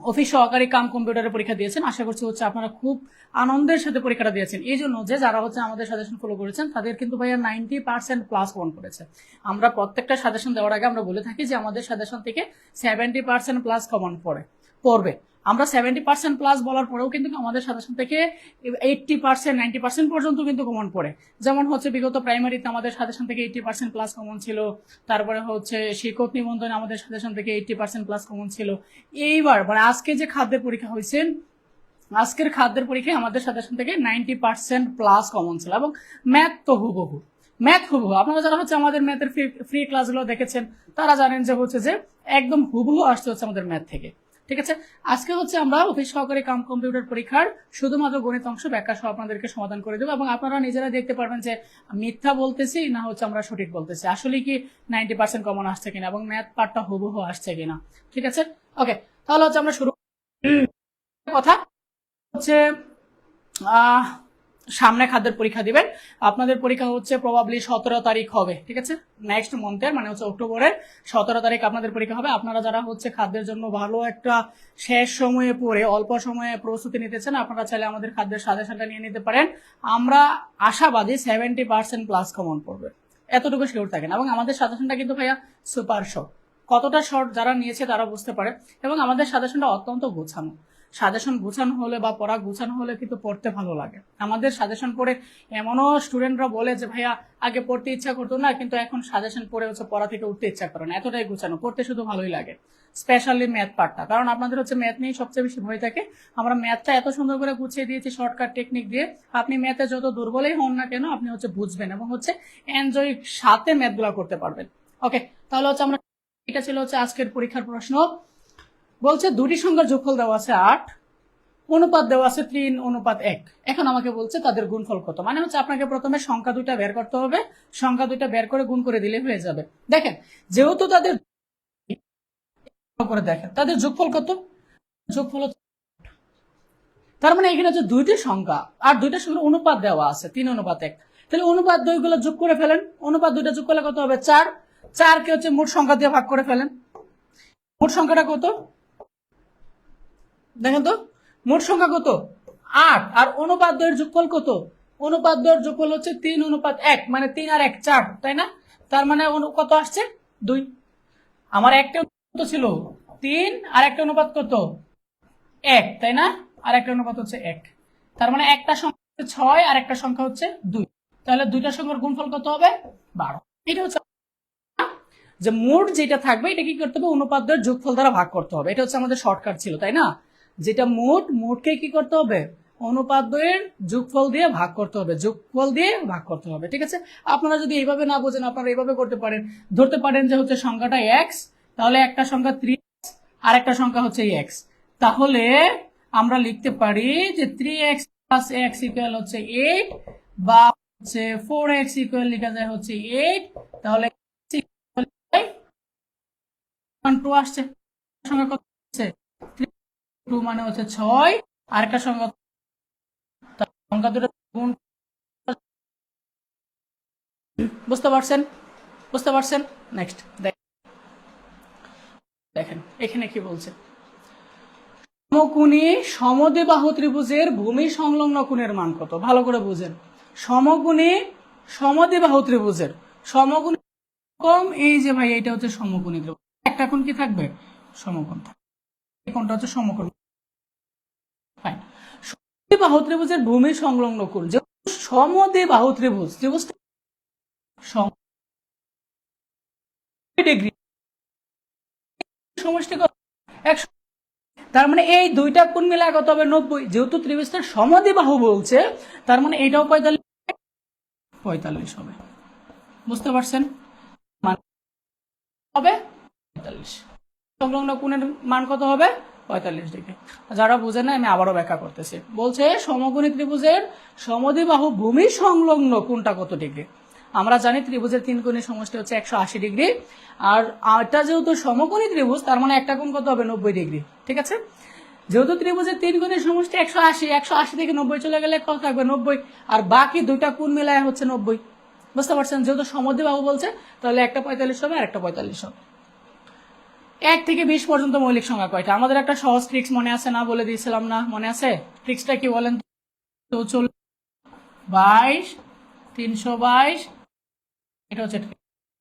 Office সহকারী কাম কম্পিউটারের পরীক্ষা দিয়েছেন, আশা করছি হচ্ছে আপনারা খুব আনন্দের সাথে পরীক্ষাটা দিয়েছেন। এই জন্য যে যারা হচ্ছে আমাদের সাজেশন ফলো করেছেন তাদের কিন্তু ভাইয়া 90% প্লাস কমন করেছে। আমরা প্রত্যেকটা সাজেশন দেওয়ার আগে আমরা বলে থাকি যে আমাদের সাজেশন থেকে 70% প্লাস কমন পড়বে। আমরা 70% প্লাস বলার পরেও কিন্তু আমাদের সাজেশন থেকে 80% 90% পর্যন্ত কিন্তু কমন পড়ে। যেমন হচ্ছে বিগত প্রাইমারিতে আমাদের সাজেশন থেকে 80% প্লাস কমন ছিল, তারপরে হচ্ছে শিক্ষক নিবন্ধনে আমাদের সাজেশন থেকে 80% প্লাস কমন ছিল। এইবার মানে আজকে যে খাদ্যের পরীক্ষা হয়েছে, আজকের খাদ্যের পরীক্ষায় আমাদের সাজেশন থেকে 90% প্লাস কমন ছিল। এবং ম্যাথ তো হুবহু, আপনারা যারা হচ্ছে আমাদের ম্যাথের ফ্রি ক্লাসগুলো দেখেছেন তারা জানেন যে হচ্ছে যে একদম হুবহু আসতে হচ্ছে আমাদের ম্যাথ থেকে। ঠিক আছে, আজকে হচ্ছে আমরা অফিস সহকারী কাম কম্পিউটার পরীক্ষার শুধুমাত্র গণিত অংশ ব্যাখ্যা সহ আপনাদেরকে সমাধান করে দেবো, এবং আপনারা নিজেরা দেখতে পারবেন যে মিথ্যা বলতেছি না হচ্ছে আমরা সঠিক বলতেছি, আসলে কি 90% কমন আসছে কিনা এবং ম্যাথ পার্টটা হুবহু আসছে কিনা। ঠিক আছে, ওকে, তাহলে হচ্ছে আমরা শুরু কথা হচ্ছে সামনে খাদ্যের পরীক্ষা দিবেন। আপনাদের পরীক্ষা হচ্ছে প্রবাবলি 17 তারিখ হবে। ঠিক আছে, নেক্সট মান্থের মানে হচ্ছে অক্টোবরের 17 তারিখ আপনাদের পরীক্ষা হবে। আপনারা যারা হচ্ছে খাদ্যের জন্য ভালো একটা শেষ সময়ে পড়ে অল্প সময়ে প্রস্তুতি নিতেছেন, আপনারা চাইলে আমাদের খাদ্যের সাজেশনটা নিয়ে নিতে পারেন। আমরা আশাবাদী 70% প্লাস কমন পড়বে, এতটুকু শিওর থাকেন। এবং আমাদের সাজেশনটা কিন্তু ভাইয়া সুপার শর্ট, কতটা শর্ট যারা নিয়েছে তারা বুঝতে পারে। এবং আমাদের সাজেশনটা অত্যন্ত গোছানো, সাজেশন গুছানো হলে বা পড়া গুছানো হলে কিন্তু পড়তে ভালো লাগে। আমাদের সাজেশন পড়ে এমনও স্টুডেন্টরা বলে যে ভাইয়া আগে পড়তে ইচ্ছা করতো না, কিন্তু এখন সাজেশন পড়ে হচ্ছে পড়া থেকে উঠতে ইচ্ছা করে না, এতটাই গুছানো, পড়তে শুধু ভালোই লাগে। স্পেশালি ম্যাথ পার্টটা, কারণ আপনাদের হচ্ছে ম্যাথ নিয়ে সবচেয়ে বেশি ভয় থাকে। আমরা ম্যাথটা এত সুন্দর করে গুছিয়ে দিয়েছি শর্টকাট টেকনিক দিয়ে, আপনি ম্যাথে যত দুর্বলই হন না কেন আপনি হচ্ছে বুঝবেন এবং হচ্ছে এনজয় সাথে ম্যাথগুলো করতে পারবেন। ওকে, তাহলে হচ্ছে আমরা, এটা ছিল হচ্ছে আজকের পরীক্ষার প্রশ্ন। বলছে দুটি সংখ্যার যোগফল দেওয়া আছে 8, অনুপাত দেওয়া আছে 3:1। এখন আমাকে বলছে তাদের গুণফল কত। মানে হচ্ছে আপনাকে প্রথমে সংখ্যা দুইটা বের করতে হবে, সংখ্যা দুইটা বের করে গুণ করে দিলে হয়ে যাবে। দেখেন যেহেতু তাদের করে দেখেন তাদের যোগফল কত, যোগফল, তার মানে এখানে হচ্ছে দুইটি সংখ্যা আর দুইটা সংখ্যার অনুপাত দেওয়া আছে 3:1। তাহলে অনুপাত দুইগুলো যোগ করে ফেলেন, অনুপাত দুইটা যোগ করলে কত হবে 4, 4 কে হচ্ছে মোট সংখ্যা দিয়ে ভাগ করে ফেলেন। মোট সংখ্যাটা কত দেখেন তো, মোট সংখ্যা কত 8, আর অনুপাত দ্বয়ের যোগফল কত, অনুপাত দ্বয়ের যোগফল হচ্ছে 3:1, মানে 3 আর 1 4, তাই না? তার মানে কত আসছে 2। আমার একটা অনুপাত ছিল 3 আর একটা অনুপাত কত 1, তাই না? আর একটা অনুপাত হচ্ছে 1, তার মানে একটা সংখ্যা হচ্ছে 6 আর একটা সংখ্যা হচ্ছে 2। তাহলে দুইটা সংখ্যার গুণফল কত হবে 12। এটা হচ্ছে যে মোট যেটা থাকবে এটা কি করতে হবে, অনুপাত দ্বয়ের যোগফল দ্বারা ভাগ করতে হবে। এটা হচ্ছে আমাদের শর্টকাট ছিল, তাই না? যেটা মোটকে কি করতে হবে, অনুপাত দ্বয়ের যোগফল দিয়ে ভাগ করতে হবে, যোগফল দিয়ে ভাগ করতে হবে। ঠিক আছে, আপনারা যদি এইভাবে না বোঝেন আপনারা এইভাবে করতে পারেন, ধরতে পারেন যে হচ্ছে সংখ্যাটা x, তাহলে একটা সংখ্যা 3x আর একটা সংখ্যা হচ্ছে x, তাহলে আমরা লিখতে পারি যে 3x plus x ইকুয়াল হচ্ছে 8, বা হচ্ছে 4x ইকুয়াল লেখা যায় হচ্ছে 8। তাহলে 2 আসছে, সংখ্যা কত হচ্ছে 2 মানে হচ্ছে 6, আর একটা সংখ্যা দুটো গুণ, বুঝতে পারছেন? নেক্সট দেখেন এখানে কি বলছে, সমকোণী সমদ্বিবাহু ত্রিভুজের ভূমি সংলগ্ন কোণের মান কত। ভালো করে বুঝেন, সমকোণী সমদ্বিবাহু ত্রিভুজের, সমকোণী কম, এই যে ভাই এটা হচ্ছে সমকোণী ত্রিভুজ, একটা কোণ কি থাকবে সমকোণ থাকবে, এই কোণটা হচ্ছে সমকোণ। ফাইন, সমদ্বিবাহু ত্রিভুজের ভূমি সংলগ্ন কোণ, যে সমদ্বিবাহু ত্রিভুজটা ডিগ্রি সমষ্টি কত 100, তার মানে এই দুইটা কোণ মিলায় কত হবে 90। যেহেতু ত্রিভুজটা সমদ্বিবাহু বলছে তার মানে এটাও 45 হবে। বুঝতে পারছেন, মান হবে 45, সংলগ্ন কোণের মান কত হবে 45 ডিগ্রি। যারা বুঝেন না আমি আবারও ব্যাখ্যা করতেছি। বলছে সমকোণী ত্রিভুজের সমদ্বিবাহু ভূমি সংলগ্ন কোণটা কত ডিগ্রি। আমরা জানি ত্রিভুজের তিন কোণের সমষ্টি হচ্ছে 180 ডিগ্রি, আর এটা যেহেতু সমকোণী ত্রিভুজ তার মানে একটা কোণ কত হবে 90 ডিগ্রি। ঠিক আছে, যেহেতু ত্রিভুজের তিন কোণের সমষ্টি 180 থেকে 90 চলে গেলে কত থাকবে 90, আর বাকি দুইটা কোণ মিলায় হচ্ছে 90। বুঝতে পারছেন, যেহেতু সমদ্বিবাহু বলছে তাহলে একটা 45 হবে আর একটা 45 হবে। 1 থেকে 20 পর্যন্ত মৌলিক সংখ্যা কয়টা? আমাদের একটা সহজ ট্রিক্স মনে আছে না, বলে দিয়েছিলাম না, মনে আছে? ট্রিক্সটা কি বলেন তো? 22, 322, এটা হচ্ছে।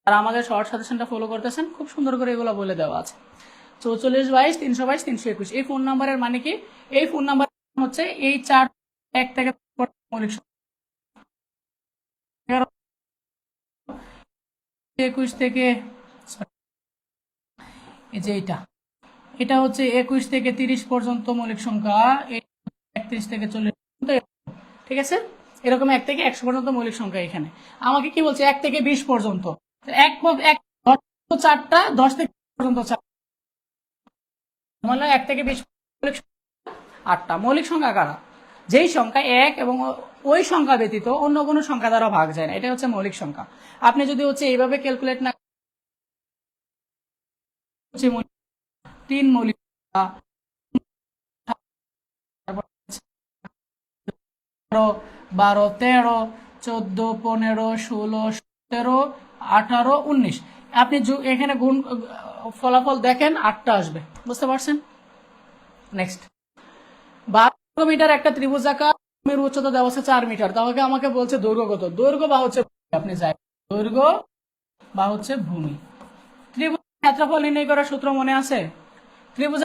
আর আমাদের শর্ট সাজেশনটা ফলো করতেছেন, খুব সুন্দর করে এগুলো বলে দেওয়া আছে। 44, 22, 322, 321। এই ফোন নাম্বারের মানে কি? এই ফোন নাম্বার হচ্ছে এই 4 1 থেকে মৌলিক সংখ্যা। 21 থেকে, এই যে এটা হচ্ছে 21 থেকে 30 পর্যন্ত মৌলিক সংখ্যা, 31 থেকে 40, ঠিক আছে? এরকম 1 থেকে 100 পর্যন্ত মৌলিক সংখ্যা। এখানে আমাকে কি বলছে? 1 থেকে 20 পর্যন্ত। 4টা, 10 থেকে পর্যন্ত 4, মানে 1 থেকে 20 মৌলিক 8টা। মৌলিক সংখ্যা কারা? যেই সংখ্যা 1 এবং ওই সংখ্যা ব্যতীত অন্য কোনো সংখ্যা দ্বারা ভাগ যায় না, এটা হচ্ছে মৌলিক সংখ্যা। আপনি যদি হচ্ছে এইভাবে ক্যালকুলেট না, 3 মৌলিক সংখ্যা, 12, 13, 14, 15, 16, 17, 18, 19। আপনি এখানে গুণ ফলাফল দেখেন, 8টা আসবে। বুঝতে পারছেন? নেক্সট, 12 মিটার একটা ত্রিভুজাকার উচ্চতা দেওয়া আছে 4 মিটার। তাহলে আমাকে বলছে দৈর্ঘ্য কত? দৈর্ঘ্য বা হচ্ছে, আপনি যাই, দৈর্ঘ্য বা হচ্ছে ভূমি। ত্রিভুজ ক্ষেত্রফল নির্ণয় করার সূত্র মনে আছে? ত্রিভুজ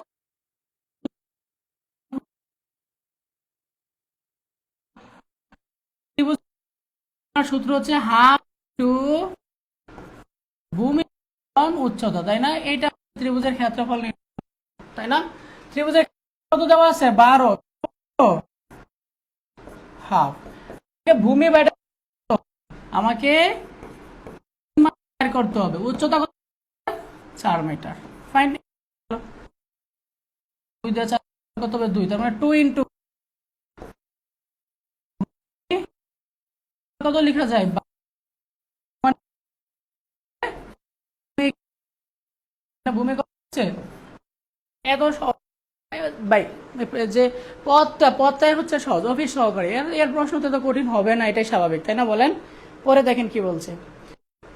সূত্র হচ্ছে হাফ টু ভূমি উচ্চতা, তাই না? এইটা ত্রিভুজের ক্ষেত্রফল, তাই না? ত্রিভুজের কত দেওয়া আছে? 12, হাফ। ভূমি বাইটা আমাকে করতে হবে, উচ্চতা 4 মিটার। ফাইন, 2 দিয়ে 4 কত হবে? 2, তার মানে 2 ইন্টু কত লেখা যায়? ভূমি কত হচ্ছে? এত সহজ ভাই, যে পদটাই হচ্ছে সহজ, অফিস সহকারী। এর প্রশ্ন তো কঠিন হবে না, এটাই স্বাভাবিক, তাই না? বলেন। পরে দেখেন কি বলছে।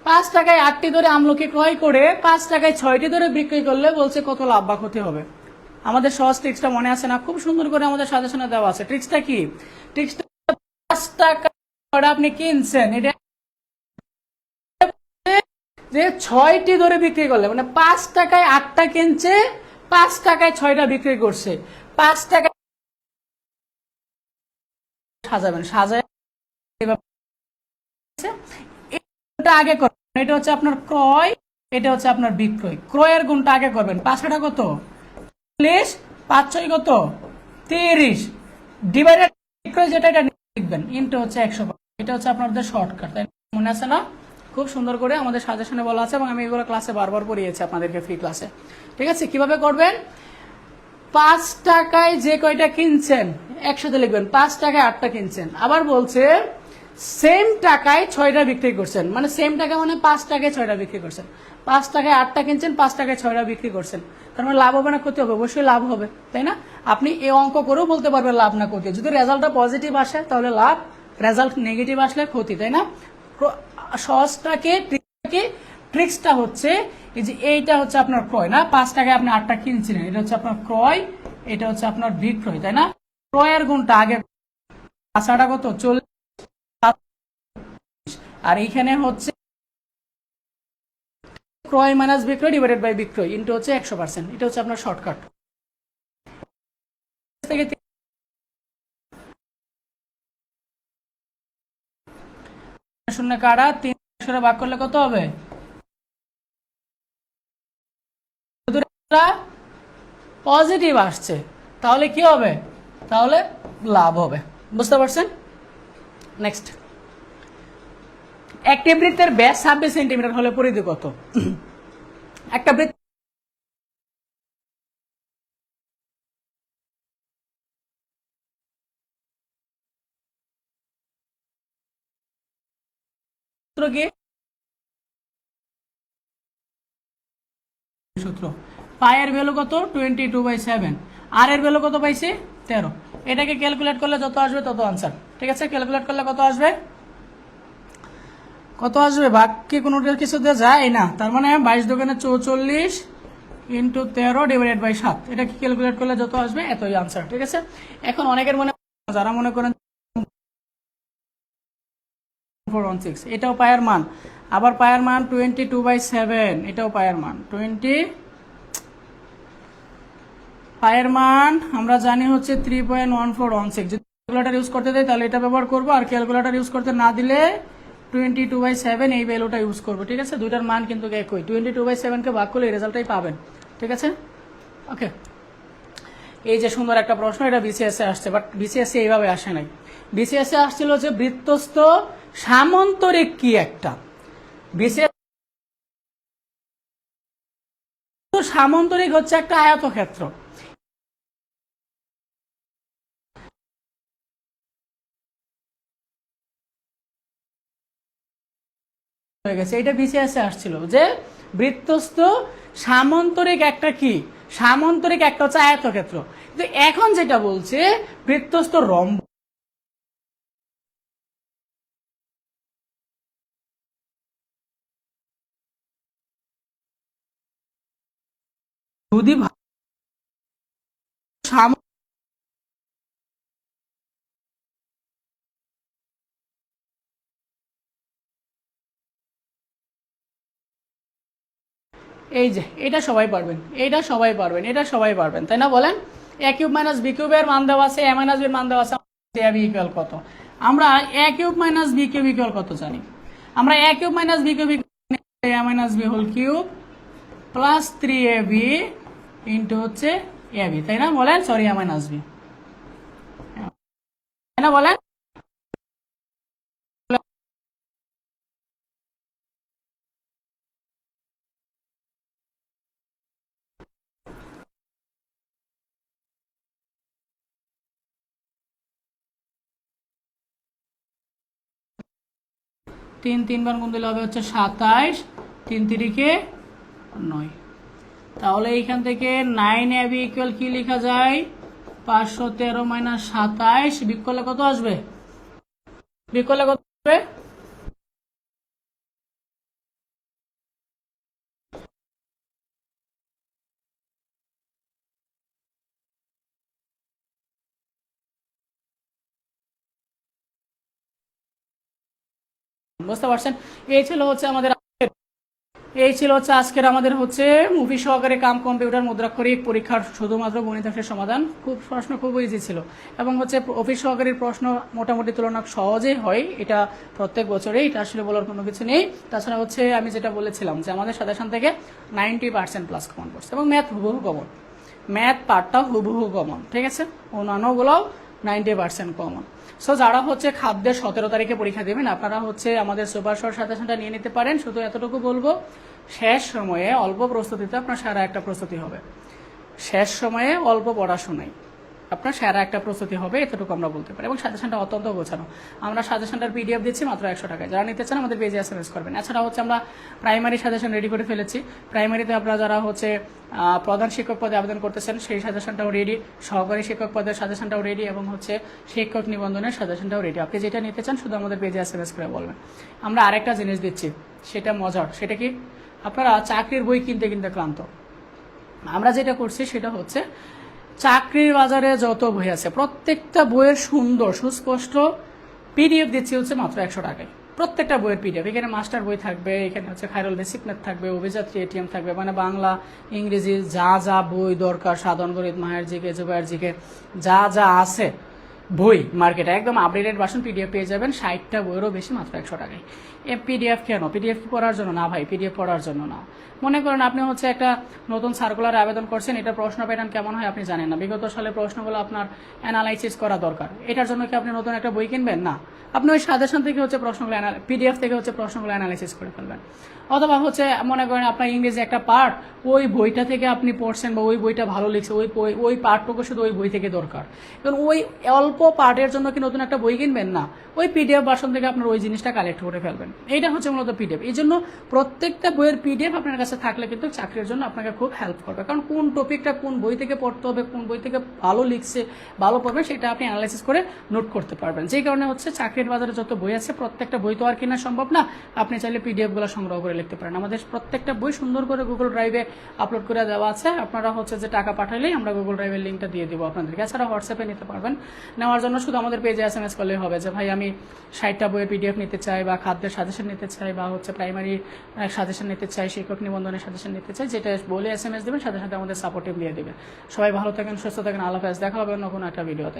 5 টাকায় 8টি ধরে আমলকি ক্রয় করে 5 টাকায় 6টি ধরে বিক্রি করলে বলছে কত লাভ বা ক্ষতি হবে। আমাদের সহজ ট্রিক্সটা মনে আছে না? খুব সুন্দর করে আমাদের সাজেশনে দেওয়া আছে। ট্রিক্সটা কি? ট্রিক্সটা 5 টাকা আপনি কিনছেন, এটা যে 6টি ধরে বিক্রি করলে, মানে 5 টাকায় 8টা কিনছে, 5 টাকায় 6টা বিক্রি করছে। 5 টাকা সাজাবেন, সাজায় এটা আগে করবেন। এটা হচ্ছে আপনার ক্রয়, এটা হচ্ছে আপনার বিক্রয়। ক্রয়ের গুণটা আগে করবেন। 5টা কত? 40, 5 6 কত? 30, ডিভাইডেড বিক্রয় যেটা, এটা লিখবেন, ইনটু হচ্ছে 100। এটা হচ্ছে আপনাদের শর্টকাট, তাই মনে আছে না? খুব সুন্দর করে আমাদের সাজেশনে বলা আছে, এবং আমি এগুলো ক্লাসে বারবার পড়িয়েছি আপনাদেরকে, ফ্রি ক্লাসে। ঠিক আছে? কিভাবে করবেন? 5 টাকায় যে কয়টা কিনছেন একসাথে লিখবেন। 5 টাকায় 8টা কিনছেন। আবার বলছে সেম টাকায় 6টা বিক্রি করছেন, মানে সেম টাকা মানে 5 টাকায় 6টা বিক্রি করছেন। 5 টাকায় 8টা কিনছেন, 5 টাকায় 6টা বিক্রি করছেন। তার মানে লাভ হবে না ক্ষতি হবে? অবশ্যই লাভ হবে, তাই না? আপনি এই অঙ্ক করেও বলতে পারবেন লাভ না ক্ষতি। যদি রেজাল্টটা পজিটিভ আসে তাহলে লাভ, রেজাল্ট নেগেটিভ আসলে ক্ষতি, তাই না? সহজটাকে ট্রিক্সটা হচ্ছে এই যে এইটা হচ্ছে আপনার ক্রয় না, 5 টাকায় আপনি 8টা কিনছিলেন, এটা হচ্ছে আপনার ক্রয়, এটা হচ্ছে আপনার বিক্রয়, তাই না? ক্রয়ের গুণটা আগে, 5টা কত? 40, আর এইখানে হচ্ছে ক্রয় মাইনাস বিক্রয় ডিভাইডেড বাই বিক্রয় ইনটু হচ্ছে 100%। এটা হচ্ছে আপনার শর্টকাট। শূন্য কাটা 3 ভাগ করলে কত হবে? পজিটিভ আসছে, তাহলে কি হবে? তাহলে লাভ হবে। বুঝতে পারছেন? নেক্সট, একটি বৃত্তের ব্যাস 26 সেন্টিমিটার হলে পরিধি কত? একটা বৃত্ত কি সূত্র? পায়ের ভ্যালু কত? 22/7। আর এর ভ্যালু কত পাইছি? 13। এটাকে ক্যালকুলেট করলে যত আসবে তত আনসার। ঠিক আছে? ক্যালকুলেট করলে কত আসবে? কত আসবে? ভাগ কি কোনো কিছু দিয়ে যায় না? তার মানে 22 দোকানে 44, ইন্টু 13 ডিভাইডেড বাই 7, এটা কি ক্যালকুলেট করলে যত আসবে এতই আনসার। ঠিক আছে, এখন অনেকের মনে, যারা মনে করেন 416, এটাও পায়ের মান, আবার পায়ের মান 22/7, এটাও পায়ের মান 20, পায়ের মান আমরা জানি হচ্ছে 3.1416। যদি ক্যালকুলেটর ইউজ করতে দেয় তাহলে এটা ব্যবহার করবো, আর ক্যালকুলেটর ইউজ করতে না দিলে 22/7 এই ভ্যালুটা ইউজ করবো। ঠিক আছে, দুইটার মান কিন্তু একই, 22/7কে ভাগ করলে এই রেজাল্টটাই পাবেন। ঠিক আছে, ওকে। এই যে সুন্দর একটা প্রশ্ন, এটা বিসিএসে আসছে, বাট বিসিএসে এইভাবে আসে নাই। বিসিএসে আসছিল যে বৃত্তস্থ সামান্তরিক কি একটা, বিসিএস সামান্তরিক হচ্ছে একটা আয়তক্ষেত্র। হয়ে গেছে, এটা বিসিএসে আসছিল যে বৃত্তস্থ সামান্তরিক একটা কি, সামান্তরিক একটা হচ্ছে আয়তক্ষেত্র। কিন্তু এখন যেটা বলছে বৃত্তস্থ রম্ব, যদি এই যে এটা সবাই পারবেন, এটা সবাই পারবেন, এটা সবাই পারবেন, তাই না বলেন? এ কিউব মাইনাস বি কিউবের মান দেওয়া আছে, এ মাইনাস বির মান দেওয়া আছে, এ বি ইকুয়াল কত? আমরা A cube minus B cube equal কত জানি? আমরা A cube minus B cube A minus B whole cube plus 3ab into হচ্ছে এ বি, তাই না বলেন? সরি, এ মাইনাস বি, তাই না বলেন? 3 বার গুণ দিলে হবে হচ্ছে 27, 3 তিরিকে 9। তাহলে এইখান থেকে 9ab ইকুয়াল কি লেখা যায়? 513 মাইনাস 27, বিয়োগ করলে কত আসবে? বিয়োগ করলে কত আসবে? বুঝতে পারছেন? এই ছিল হচ্ছে আমাদের আজকের আমাদের হচ্ছে মুভি সহকারে কাম কম্পিউটার মুদ্রাক্ষরিক পরীক্ষার শুধুমাত্র গণিতের সমাধান। প্রশ্ন খুব ইজি ছিল, এবং হচ্ছে অফিস সহকারীর প্রশ্ন মোটামুটি তুলনা সহজেই হয়, এটা প্রত্যেক বছরেই, এটা আসলে বলার কোনো কিছু নেই। তাছাড়া হচ্ছে আমি যেটা বলেছিলাম যে আমাদের সাজেশন থেকে 90% প্লাস কমন পড়ছে, এবং ম্যাথ হুবহু কমন, ম্যাথ পার্টটাও হুবহু কমন। ঠিক আছে, অন্যান্যগুলোও 90% কমন। সো যারা হচ্ছে খাদ্যের 17 তারিখে পরীক্ষা দেবেন, আপনারা হচ্ছে আমাদের সুপার শর্ট সাজেশনটা নিয়ে নিতে পারেন। শুধু এতটুকু বলবো, শেষ সময়ে অল্প প্রস্তুতিতে আপনার সারা একটা প্রস্তুতি হবে, শেষ সময়ে অল্প পড়াশোনায় আপনার সেরা একটা প্রস্তুতি হবে, এতটুকু আমরা বলতে পারি। এবং সাজেশনটা অত্যন্ত গোছানো, আমরা সাজেশনটার পিডিএফ দিচ্ছি মাত্র 100 টাকায়। যারা নিতে চান আমাদের পেজে এসএমএস করবেন। এছাড়া হচ্ছে আমরা প্রাইমারি সাজেশন রেডি করে ফেলেছি। প্রাইমারিতে আপনারা যারা হচ্ছে প্রধান শিক্ষক পদে আবেদন করতেছেন সেই সাজেশনটাও রেডি, সহকারী শিক্ষক পদের সাজেশনটাও রেডি, এবং হচ্ছে শিক্ষক নিবন্ধনের সাজেশনটাও রেডি। আপনি যেটা নিতে চান শুধু আমাদের পেজে এসএমএস করে বলবেন। আমরা আরেকটা জিনিস দিচ্ছি, সেটা মজার। সেটা কি? আপনারা চাকরির বই কিনতে কিনতে ক্লান্ত, আমরা যেটা করছি সেটা হচ্ছে চাকরির বাজারে যত বই আছে প্রত্যেকটা বইয়ের সুন্দর সুস্পষ্ট পিডিএফ দিচ্ছি হচ্ছে মাত্র 100 টাকায়। প্রত্যেকটা বইয়ের পিডিএফ, এখানে মাস্টার বই থাকবে, এখানে হচ্ছে খায়রুল বেসিক ম্যাথ থাকবে, অভিযাত্রী এটিএম থাকবে, মানে বাংলা ইংরেজি যা যা বই দরকার, সাধারণ গণিত, মায়ের জিকে, জুবাইয়ের জিকে, যা যা আছে বই মার্কেটে একদম আপডেটেড ভার্সন পিডিএফ পেয়ে যাবেন। 60টা বইয়েরও বেশি মাত্র 100 টাকায়। পিডিএফ কেন? পিডিএফ পড়ার জন্য না ভাই, পিডিএফ পড়ার জন্য না। মনে করেন আপনি হচ্ছে একটা নতুন সার্কুলারে আবেদন করছেন, এটা প্রশ্ন প্যাটার্ন কেমন হয় আপনি জানেন না, বিগত সালে প্রশ্নগুলো আপনার অ্যানালাইসিস করা দরকার। এটার জন্য কি আপনি নতুন একটা বই কিনবেন? না, আপনি ওই সাজেশন থেকে হচ্ছে প্রশ্নগুলো পিডিএফ থেকে হচ্ছে প্রশ্নগুলো অ্যানালাইসিস করে ফেলবেন। অথবা হচ্ছে মনে করেন আপনার ইংরেজি একটা পার্ট, ওই বইটা থেকে আপনি পড়ছেন বা ওই বইটা ভালো লিখছে, ওই পার্টটুকু শুধু ওই বই থেকে দরকার, কারণ ওই অল্প অল্প পার্টের জন্য কি নতুন একটা বই কিনবেন না, ওই পিডিএফ ভার্সন থেকে আপনার ওই জিনিসটা কালেক্ট করে ফেলবেন। এইটা হচ্ছে মূলত পিডিএফ। এই জন্য প্রত্যেকটা বইয়ের পিডিএফ আপনার কাছে থাকলে কিন্তু চাকরির জন্য আপনাকে খুব হেল্প করবে, কারণ কোন টপিকটা কোন বই থেকে পড়তে হবে, কোন বই থেকে ভালো লিখছে ভালো পড়বে সেটা আপনি অ্যানালাইসিস করে নোট করতে পারবেন। যেই কারণে হচ্ছে চাকরির বাজারে যত বই আছে প্রত্যেকটা বই তো আর কেনা সম্ভব না, আপনি চাইলে পিডিএফগুলো সংগ্রহ করে লিখতে পারেন। আমাদের প্রত্যেকটা বই সুন্দর করে গুগল ড্রাইভে আপলোড করে দেওয়া আছে, আপনারা হচ্ছে যে টাকা পাঠালেই আমরা গুগল ড্রাইভের লিঙ্কটা দিয়ে দিব আপনাদেরকে। এছাড়া হোয়াটসঅ্যাপে নিতে পারবেন। নেওয়ার জন্য শুধু আমাদের পেজে SMS করলেই হবে যে ভাই আমি 60টা বইয়ের পিডিএফ নিতে চাই, বা খাদ্যের সাজেশন নিতে চাই, বা হচ্ছে প্রাইমারি সাজেশন নিতে চাই, শিক্ষক নিবন্ধনের সাজেশন নিতে চাই, যেটা বলে SMS দেবেন সাথে সাথে আমাদের সাপোর্টিভ দিয়ে দেবে। সবাই ভালো থাকেন, সুস্থ থাকেন, আল্লাহ হাফেজ। দেখা হবে অন্য কোনো একটা ভিডিওতে।